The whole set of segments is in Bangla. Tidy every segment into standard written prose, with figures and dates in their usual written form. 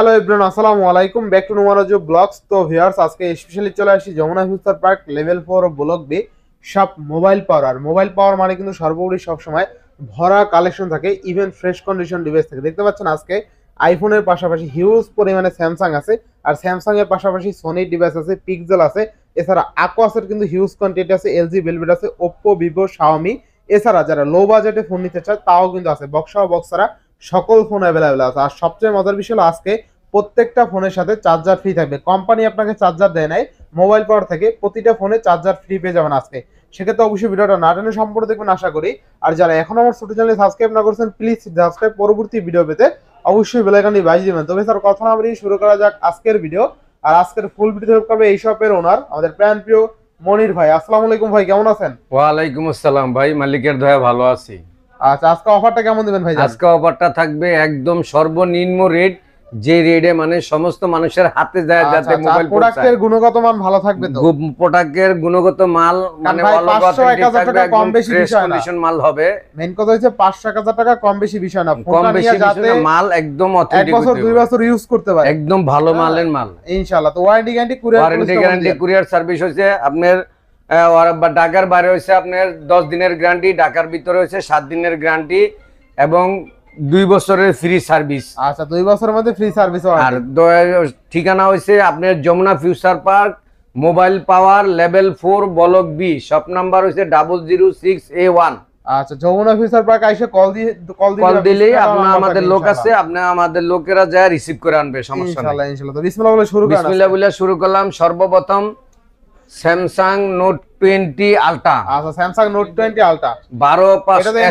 হ্যালো এভরিওয়ান, আসসালামু আলাইকুম, ব্যাক টু নুমারাজু ব্লগস। তো ভিউয়ার্স, আজকে স্পেশালি চলে আসি Jamuna Future Park level 4 block B সব মোবাইল পাওয়ার। আর মোবাইল পাওয়ার মানে কিন্তু সর্বোপরি সবসময় ভরা কালেকশন থাকে, ইভেন ফ্রেশ কন্ডিশন ডিভাইস থাকে। দেখতে পাচ্ছেন আজকে আইফোনের পাশাপাশি হিউজ পরিমাণে স্যামসাং আছে, আর স্যামসাং এর পাশাপাশি সোনি ডিভাইস আছে, পিক্সেল আছে, এছাড়া আকোয়াসের কিন্তু হিউজ কোয়ান্টিটি আছে, এলজি ভেলভেট আছে, ওপ্পো, ভিভো, শাওমি। এছাড়া যারা লো বাজেটে ফোন নিতে চায় তাও কিন্তু আছে, বক্সা ও বক্সারা সকল ফোন অ্যাভেলেবেল আছে। আর সবচেয়ে মজার বিষয় হলো আজকে প্রত্যেকটা ফোনের সাথে চার্জার ফ্রি থাকবে। কোম্পানি আপনাকে চার্জার দেয় নাই, মোবাইল পাওয়ার থেকে প্রতিটা ফোনে চার্জার ফ্রি পেয়ে যাবেন আজকে। সেক্ষেত্রে অবশ্যই ভিডিওটা না টেনে সম্পূর্ণ দেখবেন আশা করি। আর যারা এখন আমার ছোট চ্যানেলে সাবস্ক্রাইব না করছেন, প্লিজ সাবস্ক্রাইব, পরবর্তী ভিডিও পেতে অবশ্যই বেল আইকনটি বাজিয়ে দিবেন। তবে স্যার কথা না বলি শুরু করা যাক আজকের ভিডিও। আর আজকের ফুল ভিডিও হেল্প করবে এই শপের ওনার আমাদের প্রিয় মনির ভাই। আসসালামু আলাইকুম ভাই, কেমন আছেন? ওয়ালাইকুম আসসালাম ভাই, মালিকের দয়া ভালো আছি। আচ্ছা, আজকে অফারটা কেমন দিবেন ভাই? আজকে অফারটা থাকবে একদম সর্বনিম্ন রেট, যে রেটে মানে সমস্ত মানুষের হাতে যায়, যাতে মোবাইল প্রোডাক্টের গুণগত মান ভালো থাকবে। তো প্রোডাক্টের গুণগত মাল মানে 500-1000 টাকা কম বেশি বিষয় না, মাল হবে। মেইন কথা হচ্ছে 500-1000 টাকা কম বেশি বিষয় না, কম বেশি বিষয় না, মাল একদম অথেন্টিক, 1 বছর 2 বছর ইউজ করতে পারে, একদম ভালো মালের মাল ইনশাআল্লাহ। তো ওয়ারেন্টি গ্যারান্টি কুরিয়ার সার্ভিস হচ্ছে আপনার ঢাকার বাইরে হচ্ছে আপনার 10 দিনের গ্যারান্টি, ঢাকার ভিতরে হচ্ছে 7 দিনের গ্যারান্টি এবং 2 বছরের ফ্রি সার্ভিস। আচ্ছা, 2 বছরের মধ্যে ফ্রি সার্ভিস। আর ঠিকানা হচ্ছে আপনার Jamuna Future Park, Mobile Power level 4 block B, shop number হচ্ছে 006A1। আচ্ছা, যমুনা ফিউচার পার্ক আইসে কল দিলেই আপনার আমাদের লোক আছে, আপনি আমাদের লোকেরা যায় রিসিভ করে আনবে, সমস্যা নেই। ইনশাআল্লাহ। তো বিসমিল্লাহ বলে শুরু করেন। বিসমিল্লাহ বলে শুরু করলাম। সর্বপ্রথম স্যামসাং নোট 20 আলট্রা। আচ্ছা, Samsung note 20 ultra 12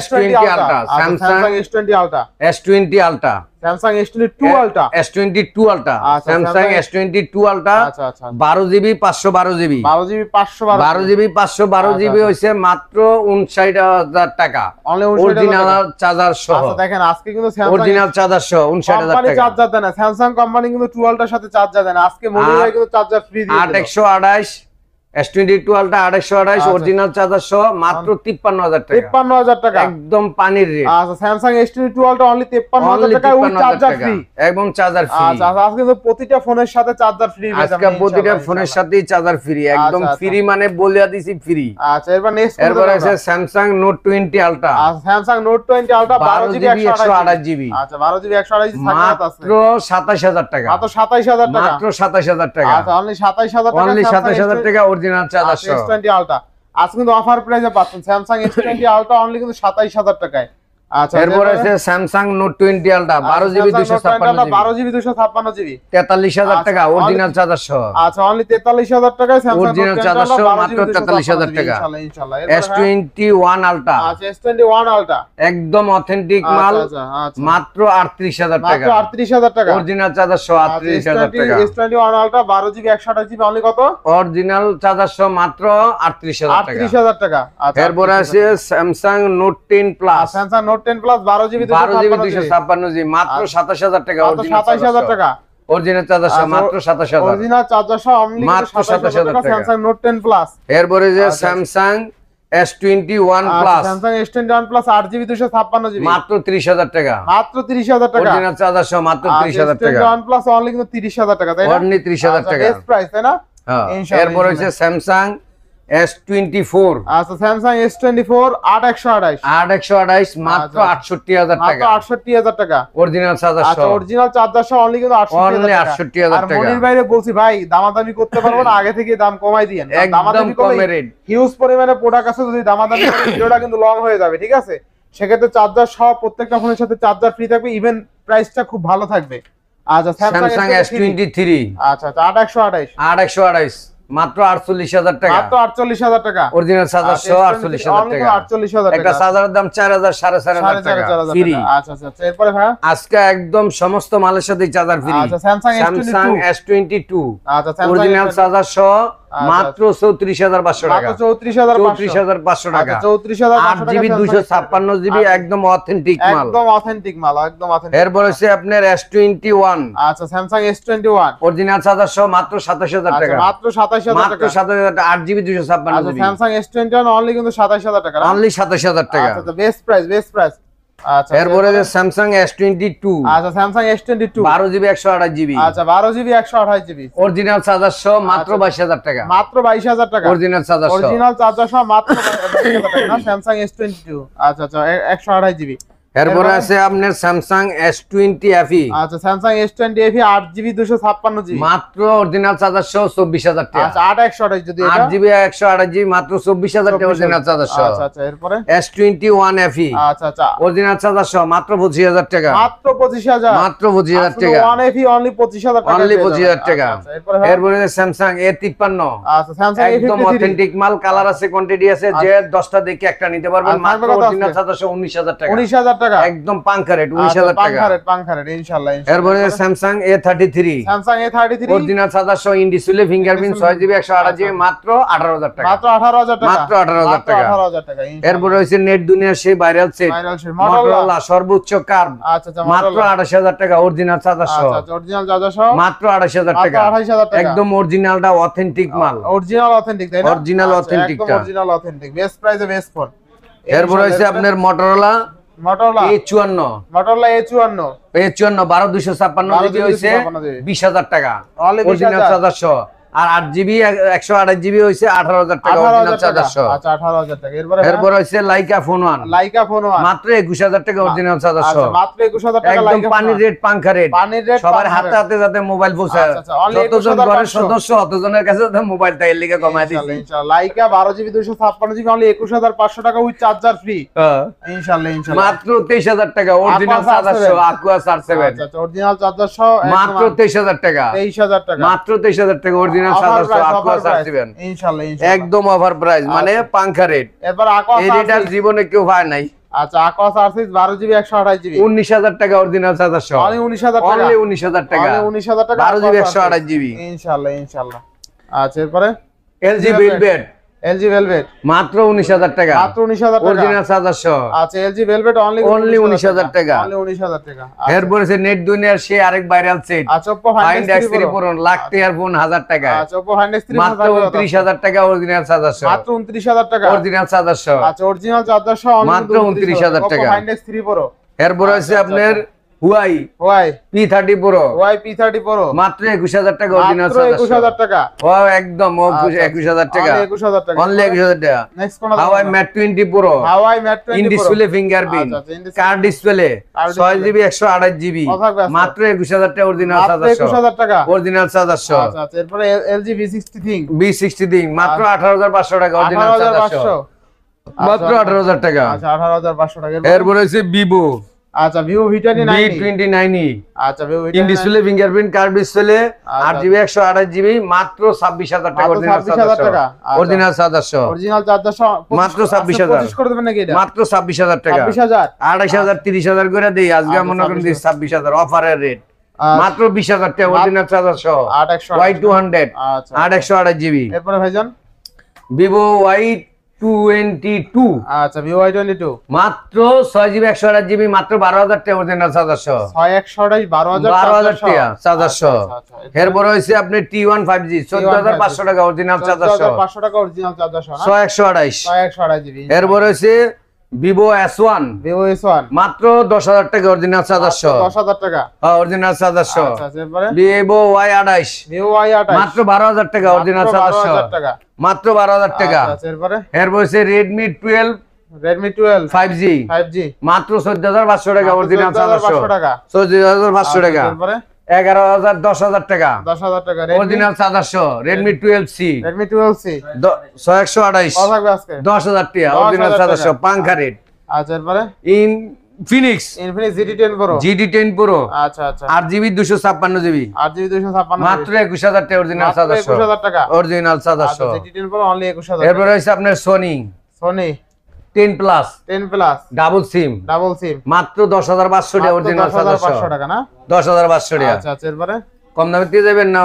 S20 ultra, Samsung S20 ultra, S20 ultra, Samsung S22 ultra, S22 ultra, Samsung S22 ultra. আচ্ছা আচ্ছা, 12GB 512GB, 12GB 512GB, 512GB হইছে মাত্র 59000 টাকা, অরিজিনাল চার্জার সহ। আচ্ছা দেখেন, আজকে কিন্তু স্যামসাং অরিজিনাল চার্জার সহ 59000 টাকা। চার্জার দেয় না স্যামসাং কোম্পানি, কিন্তু 2 আলট্রার সাথে চার্জার দেয় না। আজকে মনে হয় কিন্তু চার্জার ফ্রি দিয়ে 8128 S22 আলট্রা 8128 অরিজিনাল চার্জার সহ মাত্র 53000 টাকা। 53000 টাকা একদম পানির রেট। আচ্ছা, স্যামসাং S22 আলট্রা অনলি 53000 টাকা উইথ চার্জার ফ্রি, এবং চার্জার ফ্রি। আচ্ছা, আজকে তো প্রতিটা ফোনের সাথে চার্জার ফ্রি পেয়ে যাবেন। আজকে প্রতিটা ফোনের সাথেই চার্জার ফ্রি, একদম ফ্রি মানে বলিয়া দিছি ফ্রি। আচ্ছা, এরপর আছে স্যামসাং নোট 20 আলট্রা। আচ্ছা, Samsung note 20 ultra 12GB 128GB। আচ্ছা, 12GB 128GB মাত্র 27000 টাকা, মাত্র 27000 টাকা, মাত্র 27000 টাকা। আচ্ছা, অনলি 27000 টাকা, অনলি 27000 টাকা অরিজিনাল চার্জার সহ S20 আলট্রা। আজ কিন্তু অফার প্রাইসে পাচ্ছেন স্যামসাং S20 আলট্রা অনলি কিন্তু 27000 টাকায়। আচ্ছা, এরপর আছে Samsung note 20 ultra 12GB 256GB 43000 টাকা অরিজিনাল চার্জার সহ। আচ্ছা, অনলি 43000 টাকায় স্যামসাং অরিজিনাল চার্জার সহ মাত্র 43000 টাকা। ইনশাআল্লাহ। S21 ultra. আচ্ছা, S21 আলট্রা একদম অথেন্টিক মাল, মাত্র 38000 টাকা, মাত্র 38000 টাকা অরিজিনাল চার্জার সহ 38000 টাকা। S21 ultra 12GB 128GB only কত? অরিজিনাল চার্জার সহ মাত্র 38000 টাকা। 38000 টাকা। আচ্ছা, এরপর আছে Samsung note 10 plus, Samsung note 10 plus 12GB 256GB মাত্র 27000 টাকা, অরিজিনাল 27000 টাকা অরিজিনাল চার্জার সহ মাত্র 27000, অরিজিনাল চার্জার সহ অনলি মাত্র 27000 টাকা স্যামসাং নোট 10 প্লাস। এরপরে যে Samsung S21 plus, Samsung S21 plus 8GB 256GB মাত্র 30000 টাকা, মাত্র 30000 টাকা অরিজিনাল চার্জার সহ মাত্র 30000 টাকা। S21 প্লাস অনলি কিন্তু 30000 টাকা, তাই না? অনলি 30000 টাকা বেস্ট প্রাইস, তাই না? হ্যাঁ। এরপর হচ্ছে স্যামসাং S24। আচ্ছা, স্যামসাং S24 8128 8128 মাত্র 68000 টাকা, মাত্র 68000 টাকা অরিজিনাল চার্জার সহ। আচ্ছা, অরিজিনাল চার্জার সহ অনলি কিন্তু 68000 টাকা। মনির বাইরে বলছি ভাই, দামাদামি করতে পারবো না, আগে থেকে দাম কমাই দিয়েন। দামাদামি কমে রেট, হিউজ পরিমাণে প্রোডাক্ট আছে, যদি দামাদামি করেন ভিডিওটা কিন্তু লং হয়ে যাবে, ঠিক আছে? সেক্ষেত্রে চার্জার সহ প্রত্যেকটা ফোনের সাথে চার্জার ফ্রি থাকবে, ইভেন প্রাইসটা খুব ভালো থাকবে। আচ্ছা, স্যামসাং S23। আচ্ছা আচ্ছা, 8128 8128 মাত্র 48000 টাকা, মাত্র 48000 টাকা, অরিজিনাল চার্জার সহ 48000 টাকা। 48000 টাকা, একটা চার্জারের দাম 4000 4500 টাকা ফ্রি। আচ্ছা আচ্ছা, এরপরে ভাই আজকে একদম সমস্ত মালের সাথে চার্জার ফ্রি। আচ্ছা, স্যামসাং S22। আচ্ছা, অরিজিনাল চার্জার সহ মাত্র 34500 টাকা, মাত্র 34500 টাকা, 34500 8GB 256GB একদম অথেন্টিক মাল, একদম অথেন্টিক মাল, একদম অথেন্টিক। এরপর হচ্ছে আপনার S21। আচ্ছা, স্যামসাং S21 অরিজিনাল চার্জার সহ মাত্র 27000 টাকা, মাত্র 27000 টাকা, মাত্র 27000 টাকা, 8GB 256GB। Samsung S21 only কিন্তু 27000 টাকা, অনলি 27000 টাকা। আচ্ছা, বেস্ট প্রাইস, বেস্ট প্রাইস। আচ্ছা এরপরে যে স্যামসাং S22 আচ্ছা স্যামসাং S22 12GB 128GB আচ্ছা 12GB 128GB অরিজিনাল চার্জার সহ মাত্র 22000 টাকা, মাত্র 22000 টাকা অরিজিনাল চার্জার সহ, অরিজিনাল চার্জার সহ মাত্র 22000 টাকা না স্যামসাং S22 আচ্ছা আচ্ছা 128GB। এরপরে আছে আপনার স্যামসাং S20 FE আচ্ছা Samsung S20 FE 8GB 256GB মাত্র অরিজিনাল চার্জার সহ 24000 টাকা। আচ্ছা 8128 যদি এটা 8GB 128GB মাত্র 24000 টাকা অরিজিনাল চার্জার সহ। আচ্ছা আচ্ছা এরপরে S21 FE আচ্ছা আচ্ছা অরিজিনাল চার্জার সহ মাত্র 25000 টাকা, মাত্র 25000 মাত্র 25000 টাকা, 1 FE অনলি 25000 টাকা অনলি 25000 টাকা। আচ্ছা এরপরে এরপরে স্যামসাং A53 আচ্ছা স্যামসাং একদম A53 অথেন্টিক মাল, কালার আছে, কোয়ান্টিটি আছে, যে 10টা দেখে একটা নিতে পারবেন আর মাত্র থাকবে কত অরিজিনাল আজকে? চার্জার সহ 19000 টাকা, 19000 টাকা একদম পাঙ্কা রেট 19000 টাকা। পাংখারেট ইনশাআল্লাহ এরপরে Samsung A33 Samsung A33 original charger সহ in display fingerprint 6GB 128GB মাত্র 18000 টাকা, মাত্র 18000 টাকা মাত্র 18000 টাকা। 18000 টাকা এরপরে হইছে নেট দুনিয়ার সেই viral set viral set Motorola সর্বোচ্চ কার্ভ আচ্ছা আচ্ছা মাত্র 28000 টাকা অরিজিনাল চার্জার সহ, আচ্ছা আচ্ছা অরিজিনাল চার্জার সহ মাত্র 28000 মাত্র টাকা, 28000 টাকা একদম অরিজিনালটা অথেন্টিক মাল, অরিজিনাল অথেন্টিক তাই না Original authentic একদম টা। অরিজিনাল অথেন্টিক বেস্ট প্রাইসে বেস্ট ফোন। এরপরে হইছে আপনার Motorola Motorola A54 A54 12256 GB হইছে 20000 টাকা Only 20,000 অরিজিনাল চার্জার সহ, আর 8GB 128GB হইছে 18000 টাকা অরিজিনাল 18000 চার্জার টাকা সহ। আচ্ছা 18000 টাকা এরপরে এরপর হইছে লাইকা ফোন 1 লাইকা ফোন মাত্র 21000 টাকা অরিজিনাল চার্জার সহ, আচ্ছা মাত্র 21000 টাকা একদম লাইকা পানির রেট পাঙ্খা রেট, পানির রেট সবার হাতে হাতে যাতে মোবাইল পৌঁছায়, আচ্ছা, আচ্ছা, only যতজন 21,500 ঘরের সদস্য অতজনের কাছে যাতে মোবাইল তাই লিখে কমায় দিছি। ইনশাআল্লাহ লাইকা 12GB 256GB অনলি 21500 টাকা উইথ চার্জার ফ্রি ইনশাআল্লাহ মাত্র 23000 টাকা অরিজিনাল চার্জার সহ Aqua Star 7 আচ্ছা আচ্ছা অরিজিনাল চার্জার সহ মাত্র 23000 টাকা, 23000 টাকা মাত্র 23000 টাকা অরিজিনাল চার্জার সহ Aqua Star 7 ইনশাআল্লাহ একদম অফার প্রাইস মানে পাঙ্খা রেট, এরপর আকোয়া এই রেটার জীবনে কেউ পায় নাই। আচ্ছা আকোয়া সার্ভিস 12GB 128GB 19000 টাকা অরিজিনাল চার্জার সহ, অনলি 19000 টাকা অনলি 19000 টাকা, অনলি 19000 টাকা 12GB 128GB ইনশাআল্লাহ ইনশাআল্লাহ। আচ্ছা এরপরে LG Velvet LG Velvet মাত্র 19000 টাকা, মাত্র 19000 টাকা অরিজিনাল চার্জার সহ, আচ্ছা LG Velvet অনলি 19000 টাকা। অনলি 19000 টাকা এরপরে সে নেট দুনিয়ার সে আরেক ভাইরাল সেট আচ্ছা Oppo Find Find X3 X3 Pro lakh টাকার ফোন 1000 টাকা, আচ্ছা Oppo Find X3 মাত্র 29000 টাকা অরিজিনাল চার্জার সহ, মাত্র 29000 টাকা অরিজিনাল চার্জার সহ, আচ্ছা অরিজিনাল চার্জার সহ মাত্র 29000 টাকা। Oppo Find X3 Pro এরপরে আছে আপনার Huawei Huawei P30 Pro Huawei P30 Pro মাত্র 21000 টাকা অরিজিনাল মাত্র চার্জার সহ, 21000 টাকা ও একদম 21000 টাকা, অনলি 21000 টাকা অনলি 21000 টাকা। নেক্সট কোন Huawei Mate 20 Pro Huawei Mate 20 in Pro display fingerprint আচ্ছা, in display। Car display Card 6GB 128GB কথা থাকবে আজকে। মাত্র 21000 টাকা অরিজিনাল মাত্র চার্জার সহ, 21000 টাকা অরিজিনাল চার্জার সহ, আচ্ছা আচ্ছা এরপরে LG V60 Thing B60 দিন মাত্র 18500 টাকা অরিজিনাল চার্জার সহ, 18500 মাত্র 18000 টাকা। আচ্ছা 18500 টাকা এরপর হচ্ছে Vivo আচ্ছা Vivo V29 V29e আচ্ছা Vivo in V29 display fingerprint car display আচ্ছা। 8GB 128GB মাত্র 26000 টাকা মাত্র অরিজিনাল 26,000 চার্জার সহ, টাকা। আচ্ছা। অরিজিনাল চার্জার সহ, অরিজিনাল চার্জার সহ মাত্র 26,000 25 করে দেবেন নাকি এটা মাত্র 26000 টাকা, 26000 28000 30000 করে দেই আজকে আচ্ছা, মনে করেন 26000 অফারের রেট আচ্ছা। মাত্র 20000 টাকা অরিজিনাল চার্জার সহ 8128 Y200 আচ্ছা 828GB এরপরে ভাইজান Vivo Y22 আচ্ছা Vivo Y22 মাত্র 6GB 128GB মাত্র 12000 টাকা অরিজিনাল চার্জার সহ, 6128 12000 12000 টাকা চার্জার সহ। আচ্ছা এরপর হইছে আপনি T1 5G 14500 টাকা অরিজিনাল চার্জার সহ, 500 টাকা অরিজিনাল চার্জার সহ না 6128। 6128 জিবি এরপর হইছে Vivo S1 Vivo S1 মাত্র 10000 টাকা অরিজিনাল চার্জার সহ, 10000 টাকা অরিজিনাল চার্জার সহ। আচ্ছা এরপরে Vivo Y28 Vivo Y28 মাত্র 12000 টাকা অরিজিনাল চার্জার সহ, 12000 টাকা মাত্র 12000 টাকা। আচ্ছা এরপরে এরপর হইছে Redmi 12 Redmi 12 5G 5G মাত্র 14500 টাকা অরিজিনাল চার্জার সহ, 14500 টাকা 14500 টাকা। এরপরে 11000 10000 টাকা 10000 টাকা অরিজিনাল চার্জার সহ Redmi 12C Redmi 12C 128 কত থাকবে আজকে 10000 টাকা 10,000 অরিজিনাল চার্জার সহ টাকা। পাঙ্খা রেট আচ্ছা এরপরে Infinix Infinix GT10 Pro GT10 Pro আচ্ছা আচ্ছা 8GB 256GB 8GB 256 মাত্র 21000 টাকা অরিজিনাল চার্জার সহ 21000 টাকা অরিজিনাল চার্জার আচ্ছা সহ। GT10 Pro অনলি 21000 এরপর হইছে আপনার Sony Sony 10 Plus 10 Plus double সিম ডাবল সিম মাত্র 10500 টাকা অরিজিনাল চার্জার সহ 10500 টাকা না 10500 টাকা। আচ্ছা আচ্ছা এরপরে কম দামে দিয়ে যাবেন না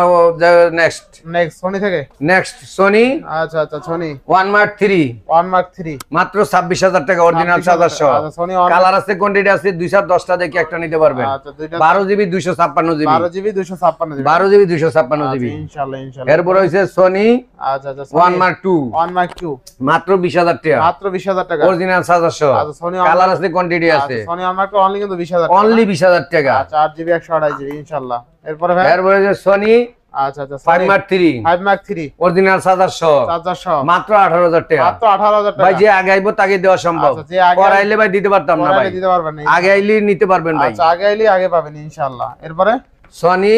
নেক্সট নেক্সট সোনি থেকে সোনি আচ্ছা আচ্ছা সোনি 1 মার্ক 3 1 মার্ক 3 মাত্র 26000 টাকা অরিজিনাল চার্জার সহ। আচ্ছা সোনি কালার আছে, কোয়ান্টিটি আছে, 210টা দেখে একটা নিতে পারবেন। আচ্ছা দুইটা 12 GB 256 GB 12 GB 256 GB 12 GB 256 GB ইনশাআল্লাহ ইনশাআল্লাহ। এরপর হইছে সোনি আচ্ছা আচ্ছা 1 মার্ক 2 1 মার্ক 2 মাত্র 20000 টাকা মাত্র 20000 টাকা অরিজিনাল চার্জার সহ। আচ্ছা সোনি কালার আছে, কোয়ান্টিটি আছে, সোনি 1 মার্ক অনলি কিন্তু 20000 টাকা অনলি 20000 টাকা। আচ্ছা 8 জিবি 128 জিবি ইনশাআল্লাহ। এরপর ভাই এরপর হইছে সোনি আচ্ছা আচ্ছা 5 মার্ক 3 5 মার্ক 3 অরিজিনাল চার্জার সহ চার্জার সহ মাত্র 18000 টাকা। মাত্র 18000 টাকা ভাই যে আগে আইবো তাকে দেওয়া সম্ভব, আচ্ছা, যে আগে করাইলে ভাই দিতে পারতাম না ভাই, দিতে পারবেন না আগে আইলে নিতে পারবেন ভাই। আচ্ছা আগে আইলে আগে পাবেন ইনশাআল্লাহ। এরপরে সনি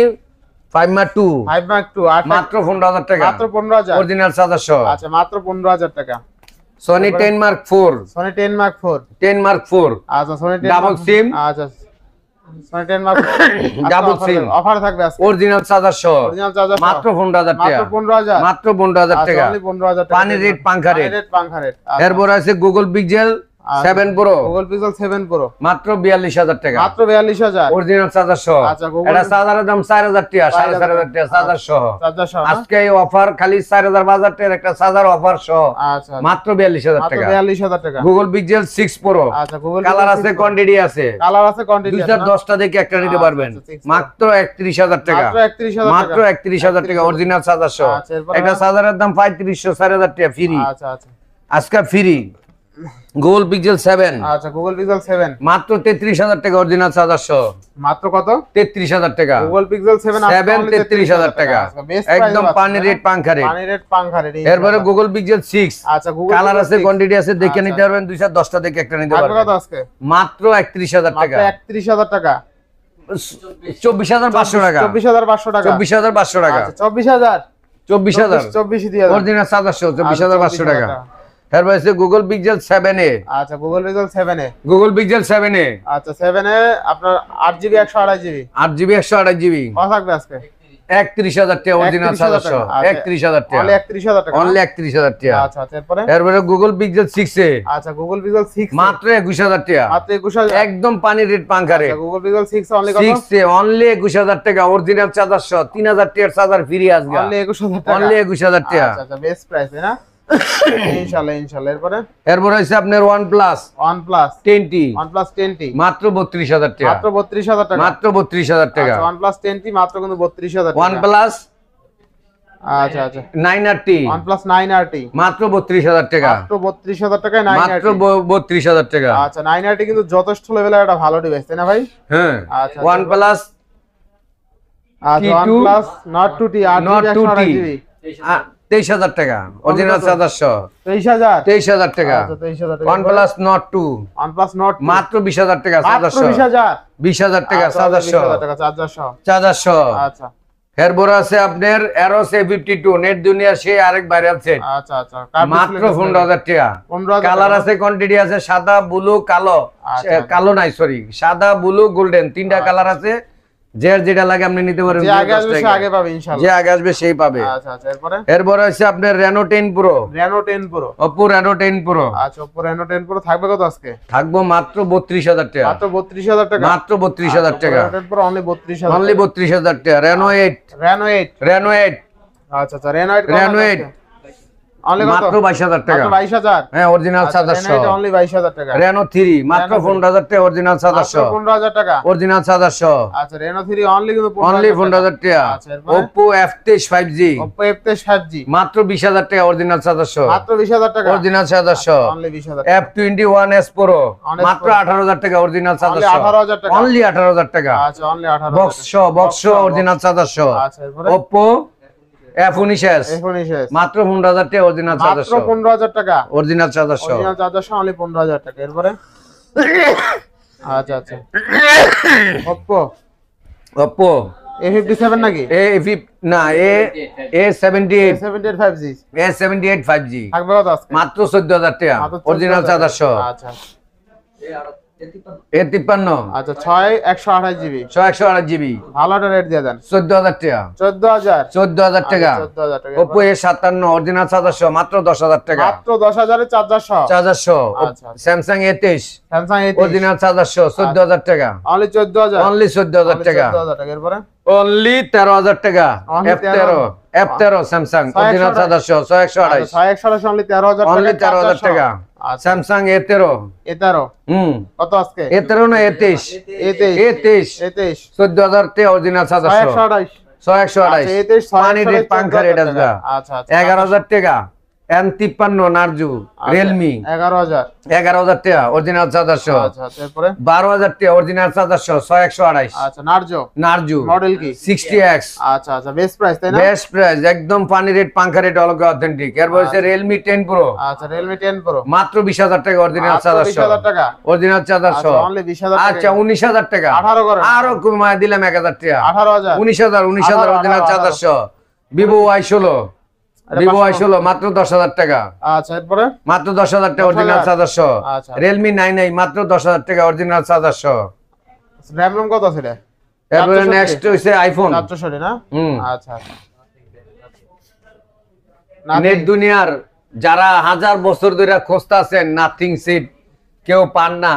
5 মার্ক 2 5 মার্ক 2 মাত্র 15000 টাকা মাত্র 15000 অরিজিনাল চার্জার সহ। আচ্ছা মাত্র 15000 টাকা। Sony 10 mark 4 Sony 10 mark 4 10 mark 4 আচ্ছা সোনি 10 ডাবল সিম আচ্ছা Sony 10 mark double SIM offer থাকবে আজকে অরিজিনাল চার্জার সহ অরিজিনাল চার্জার মাত্র 15000 টাকা মাত্র 15000 মাত্র 15000 টাকা অনলি 15000 টাকা পানি রেট পাঙ্খা রেট পাঙ্খা রেট। এরপর আছে Google pixel 7 pro Google pixel 7 pro মাত্র 42000 টাকা মাত্র 42000 অরিজিনাল চার্জার সহ। আচ্ছা, Google- এটা চার্জারের দাম 4000 টাকা 4500 টাকা চার্জার সহ। চার্জার সহ আজকে এই অফার খালি 4000 টাকার একটা চার্জার অফার সহ আচ্ছা মাত্র 42000 মাত্র টাকা। 42000 টাকা। গুগল পিক্সেল 6 প্রো আচ্ছা গুগল কালার আছে, কোয়ান্টিটি আছে, কালার আছে, কোয়ান্টিটি আছে 210টা দেখে একটা নিতে আচ্ছা, পারবেন আচ্ছা, 6 মাত্র 31000 টাকা মাত্র 31000 মাত্র 31000 টাকা অরিজিনাল চার্জার সহ। আচ্ছা, এরপর একটা চার্জারের দাম 3500 4000 টাকা ফ্রি আচ্ছা আচ্ছা আজকে ফ্রি। গুগল পিক্সেল 7 আচ্ছা গুগল পিক্সেল 7 মাত্র 33000 টাকা অরিজিনাল চার্জার সহ মাত্র কত 33000 টাকা গুগল পিক্সেল 7 33000 টাকা একদম পানি রেট পাঙ্খা রেট। পানি রেট পাঙ্খা রেট। এরপরে গুগল পিক্সেল 6 আচ্ছা গুগল কালার আছে, কোয়ান্টিটি আছে, দেখে নিতে পারবেন 210টা দেখে একটা নিতে থাকবে কত পারবেন আজকে মাত্র 31000 মাত্র টাকা 31000 টাকা 24500 টাকা 24500 টাকা 24500 টাকা আচ্ছা 24000 24000 24 দিয়ে দাও অরিজিনাল চার্জার সহ 24500 টাকা। এরপর আছে গুগল পিক্সেল 7a আচ্ছা গুগল পিক্সেল 7 এ গুগল পিক্সেল 7a আচ্ছা 7 এ আপনার 8 জিবি 128 জিবি 8 জিবি 128 জিবি কত থাকবে আজকে 31000 টাকা অরিজিনাল 31,000 চার্জার সহ টাকা। 31000 টাকা অনলি 31000 টাকা অনলি 31000 টাকা। আচ্ছা আচ্ছা এরপরে এরপরে গুগল পিক্সেল 6a আচ্ছা গুগল পিক্সেল 6 মাত্র 21000 টাকা মাত্র 21000 একদম পানি রেট পাঙ্খা রেট। গুগল পিক্সেল 6 অনলি কত 6 এ অনলি 21000 টাকা অরিজিনাল চার্জার সহ 3000 টাকার চার্জার ফ্রি আসবে অনলি 21000 টাকা অনলি 21000 টাকা। আচ্ছা আচ্ছা বেস্ট প্রাইস না ইনশাআল্লাহ ইনশাআল্লাহ। এরপরে এরপর হইছে আপনার OnePlus OnePlus 10T OnePlus 10T মাত্র 32000 টাকা মাত্র 32000 টাকা মাত্র 32000 টাকা। আচ্ছা OnePlus 10T মাত্র কিন্তু 32000 টাকা OnePlus আচ্ছা আচ্ছা 9RT OnePlus 9RT মাত্র 32000 টাকা মাত্র 32000 টাকায় মাত্র 9RT 32000 টাকা। আচ্ছা 9RT কিন্তু যথেষ্ট লেভেলের একটা ভালো ডিভাইস তাই না ভাই? হ্যাঁ আচ্ছা, OnePlus আচ্ছা T2 OnePlus Nord 2T Nord 2T 8GB 23000 টাকা অরিজিনাল চার্জার সহ 23000 23000 টাকা। আচ্ছা 23000 টাকা OnePlus Nord 2 OnePlus Nord 2 মাত্র 20000 টাকা চার্জার মাত্র সহ 20000 20000 টাকা আচ্ছা, চার্জার সহ 20000 টাকা চার্জার সহ চার্জার সহ। আচ্ছা এরপর আছে আপনার Aros A52 নেট দুনিয়া সেই আরেক ভাইরাল সেট আচ্ছা আচ্ছা মাত্র 15000 টাকা 15000 কালার আছে, কোয়ান্টিটি আছে, সাদা ব্লু কালো আচ্ছা। কালো নাই সরি সাদা ব্লু গোল্ডেন তিনটা কালার আছে, যে যেটা লাগে আপনি নিতে পারেন যে আগে আসবে সে আগে পাবে ইনশাআল্লাহ যে আগে আসবে সেই পাবে। আচ্ছা আচ্ছা এরপরে এরপর আছে আপনার Reno 10 Pro Reno 10 Pro Oppo Reno 10 Pro আচ্ছা Oppo Reno 10 Pro থাকবে কত আজকে থাকবো মাত্র 32000 টাকা মাত্র 32000 টাকা মাত্র 32000 টাকা Reno 10 Pro অনলি 32000 অনলি 32000 টাকা। Reno 8 Reno 8 Reno 8 আচ্ছা আচ্ছা Reno 8 Reno 8 অনলি কত মাত্র 22000 টাকা মাত্র 22000 হ্যাঁ অরিজিনাল চার্জার Reno সহ 8 অনলি 22000 টাকা Reno 3 মাত্র 15000 টাকা অরিজিনাল চার্জার মাত্র সহ 15000 টাকা অরিজিনাল চার্জার সহ আচ্ছা Reno 3 অনলি কিন্তু অনলি 15000 টাকা। আচ্ছা, এরপরে? Oppo F23 5G Oppo F23 5G মাত্র 20000 টাকা অরিজিনাল চার্জার সহ মাত্র 20000 টাকা অরিজিনাল চার্জার সহ only 20000 F21s Pro On S মাত্র Pro 18000 টাকা অরিজিনাল চার্জার Only সহ 18,000 টাকা। অনলি 18000 টাকা আচ্ছা অনলি 18 বক্স সহ অরিজিনাল চার্জার সহ আচ্ছা এরপরে Oppo F19s F19s মাত্র 15000 টাকা অরিজিনাল চার্জার মাত্র সহ 15000 টাকা অরিজিনাল চার্জার সহ অরিজিনাল চার্জার সহ অনলি 15000 টাকা এরপরে আচ্ছা আচ্ছা Oppo Oppo A57 নাকি না A78 A78 5G A78 5G থাকবে কত আজকে মাত্র 14000 টাকা মাত্র 14,000 অরিজিনাল চার্জার সহ আচ্ছা A53 আচ্ছা 6 128 জিবি 128 জিবি ভালো একটা রেট দিয়ে দেন 14000 টাকা 14000 14000 টাকা 14000 টাকা Oppo A57 অরিজিনাল চার্জার সহ মাত্র 10000 টাকা মাত্র 10000 এর চার্জার সহ চার্জার সহ আচ্ছা। Samsung A23 Samsung A23 original charger সহ 14000 টাকা অনলি 14000 অনলি 14000 টাকা 14000 টাকা এরপরে অনলি 13000 টাকা Only F13 Samsung original charger সহ 6128 6 অনলি 13000 টাকা অনলি 13000 টাকা আচ্ছা। Samsung A13 A13 কত আজকে A13 না A23 A23 14000 টাকা অরিজিনাল চার্জার সহ 128 পানি রেট পাঙ্খা রেট আছে আচ্ছা 11000 টাকা M53 নারজু Realme 11000 টাকা অরিজিনাল চার্জার সহ আচ্ছা তারপরে 12000 টাকা অরিজিনাল চার্জার সহ 6128 আচ্ছা নারজু মডেল কি 60X আচ্ছা বেস্ট প্রাইস তাই না বেস্ট প্রাইস একদম পানি রেট পাঙ্খা রেট অলগ অথেন্টিক এরপর হচ্ছে Realme 10 Pro আচ্ছা Realme 10 Pro মাত্র 20000 টাকা অরিজিনাল চার্জার সহ 20000 টাকা অরিজিনাল চার্জার আচ্ছা সহ অনলি 20000 টাকা আচ্ছা 19000 টাকা 18 করে আরো কমায় দিলাম 1000 টাকা 18000 19000 অরিজিনাল চার্জার সহ Vivo Y16 Vivo Y16 মাত্র 10000 টাকা আচ্ছা এরপরে মাত্র 10000 টাকা অরিজিনাল চার্জার সহ আচ্ছা Realme 9i মাত্র 10000 টাকা অরিজিনাল চার্জার সহ RAM ROM কত আছে রে এরপরে নেক্সট হইছে আইফোন 460 না আচ্ছা নেট দুনিয়ার যারা হাজার বছর ধরে খুঁজতাছেন নাথিং সিট কেউ পান না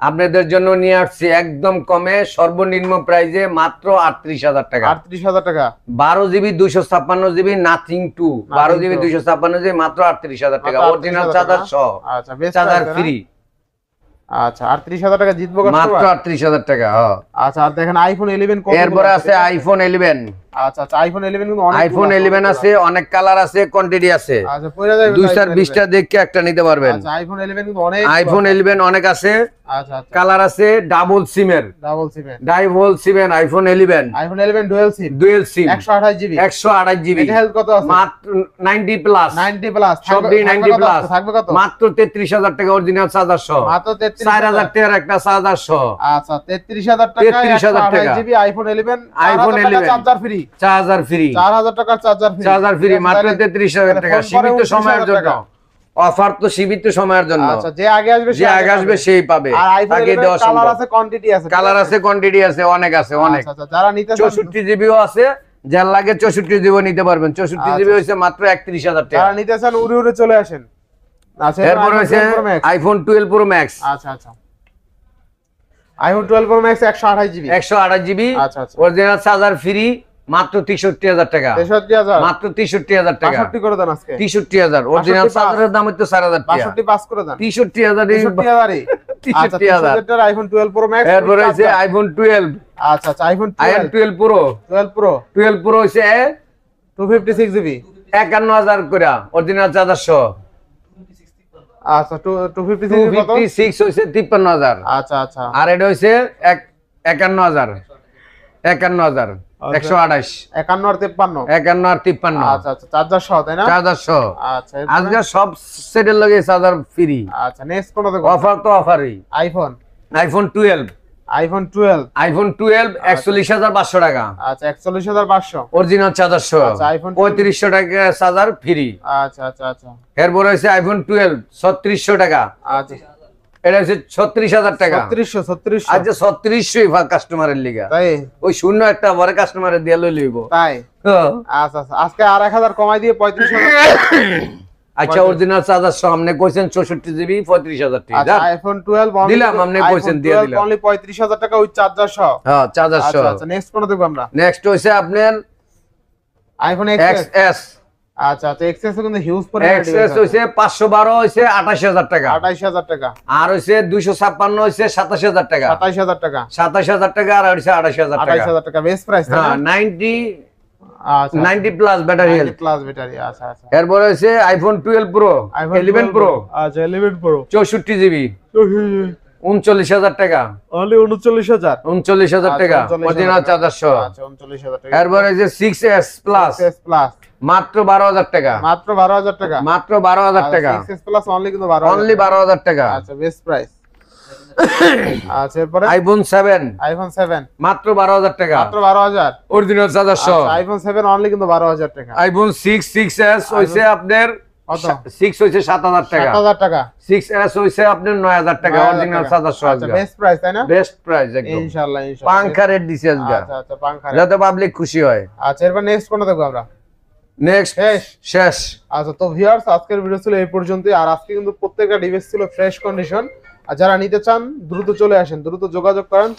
আপনাদের জন্য নিয়ে আসছি একদম কমে সর্বনিম্ন প্রাইজে মাত্র 38000 টাকা 38000 টাকা 12GB 256GB nothing 2 12GB 256GB মাত্র 38000 টাকা অরিজিনাল চার্জার সহ আচ্ছা বেস্ট চার্জার ফ্রি আচ্ছা 38000 টাকা জিতবো মাত্র 38000 টাকা আচ্ছা আর দেখেন আইফোন 11 কত এরপরে আছে আইফোন 11 আচ্ছা আইফোন 11 কিন্তু অনেক আইফোন 11 আছে অনেক কালার আছে কোয়ান্টিটি আছে আচ্ছা পয়রা যাবে 220টা দেখে একটা নিতে পারবেন আচ্ছা আইফোন 11 কিন্তু অনেক আইফোন 11 অনেক আছে আচ্ছা কালার আছে ডাবল সিমের iPhone 11 dual SIM 128GB 128GB এটা হেলথ কত আছে মাত্র 90 প্লাস 90 প্লাস সব দিয়ে 90 প্লাস থাকবে কত মাত্র 33000 টাকা অরিজিনাল চার্জার সহ মাত্র 4000 টাকার একটা চার্জার সহ আচ্ছা 33000 টাকা 33000 টাকা জিবি আইফোন 11 চার্জার ফ্রি 4000 টাকার চার্জার ফ্রি মাত্র 33000 টাকা সীমিত সময়ের জন্য অফার তো সীমিত সময়ের জন্য আচ্ছা যে আগে আসবে সেই পাবে আর আইফোন আগে দেওয়া কালার সম্ভব আছে কোয়ান্টিটি আছে কালার আছে কোয়ান্টিটি আছে অনেক আছে অনেক আচ্ছা যারা নিতে 64GB ও আছে যার লাগে 64GB নিতে পারবেন 64GB হইছে মাত্র 31000 টাকা যারা নিতে চান উড়ে চলে আসেন আচ্ছা এরপর হইছে আইফোন 12 Pro Max আচ্ছা iPhone 12 Pro Max 128GB 128GB আচ্ছা অরিজিনাল চার্জার ফ্রি মাত্র 63000 টাকা 63000 মাত্র 63000 টাকা 62 করে দেন আজকে 63000 অরিজিনাল চার্জারের দাম হচ্ছে 4000 টাকা 62 পাস করে দেন 63000 63000 এর আইফন 12 Pro Max এরপর হইছে আইফোন 12 আচ্ছা আইফন 12 Pro 12 Pro হইছে 256GB 51000 করে অরিজিনাল চার্জার সহ আচ্ছা 256 কত 256 হইছে 53000 আচ্ছা আর এটা হইছে 51000 128 51 আর 53 51 আর 53 আচ্ছা চার্জার সহ তাই না চার্জার সহ আচ্ছা আজকে সব সেটের লগে চার্জার ফ্রি আচ্ছা নেক্সট কোন দেখো অফার তো অফারই আইফোন 12 আইফোন 12 41500 টাকা আচ্ছা 41500 অরিজিনাল চার্জার সহ আচ্ছা আইফোন 3500 টাকা চার্জার ফ্রি আচ্ছা এরপর হইছে আইফোন 12 3600 টাকা আচ্ছা এটা হচ্ছে 36000 টাকা 3600 আচ্ছা 3600 কাস্টমারের লিগা তাই ওই শূন্য একটা বড় কাস্টমারের দিয়ে লইব তাই আচ্ছা আজকে আর 1000 কমাই দিয়ে 35000 আচ্ছা অরিজিনাল চার্জার সামনে কইছেন 64GB 35000 টাকা আচ্ছা আইফোন 12 দিলাম আপনি কইছেন দিয়ে দিলাম অনলি 35000 টাকা ওই চার্জার সহ হ্যাঁ চার্জার সহ আচ্ছা নেক্সট কোন দেখব আমরা নেক্সট হইছে আপনার আইফোন XS আচ্ছা XS কিন্তু হিউজ পরিমাণে XS হইছে 512 হইছে 28000 টাকা 28000 টাকা আর হইছে 256 হইছে 27000 টাকা 27000 টাকা 27000 টাকা আর হইছে 28000 টাকা 28000 টাকা বেস্ট প্রাইস হ্যাঁ 90 আচ্ছা 90 plus battery health plus battery আচ্ছা এরপর হইছে আইফোন 12 Pro 11 Pro আচ্ছা 11 Pro 64GB 39000 টাকা অনলি 39000 টাকা অরিজিনাল চার্জার সহ আচ্ছা 39000 টাকা এরপর হইছে 6s প্লাস মাত্র 12000 টাকা মাত্র 12000 টাকা মাত্র 12000 টাকা 6s প্লাস অনলি কিন্তু 12000 অনলি 12000 টাকা আচ্ছা বেস্ট প্রাইস আচ্ছা এরপর আইফোন 7 মাত্র 12000 টাকা মাত্র 12000 অরিজিনাল চার্জার সহ আইফোন 7 অনলি কিন্তু 12000 টাকা আইফোন 6s হইছে আপনার কত 6 হইছে 7000 টাকা, 7000 টাকা, 6S হইছে আপনার 9000 টাকা, 9000 অরিজিনাল টাকা। সাদা সহজ আচ্ছা বেস্ট প্রাইস তাই না? বেস্ট প্রাইস একদম ইনশাআল্লাহ ইনশাআল্লাহ। পাঙ্খা রেট দিছে আজকে, আচ্ছা আচ্ছা পাঙ্খা। যাতে পাবলিক খুশি হয়। আচ্ছা এরপর নেক্সট কোনটা দেখবো আমরা? নেক্সট শেষ। শেষ। আচ্ছা তো ভিউয়ার্স আজকের ভিডিও ছিল এই পর্যন্তই। আর আজকে কিন্তু প্রত্যেকটা ডিভাইস ছিল ফ্রেশ কন্ডিশন। আর যারা নিতে চান দ্রুত চলে আসেন, দ্রুত যোগাযোগ করেন।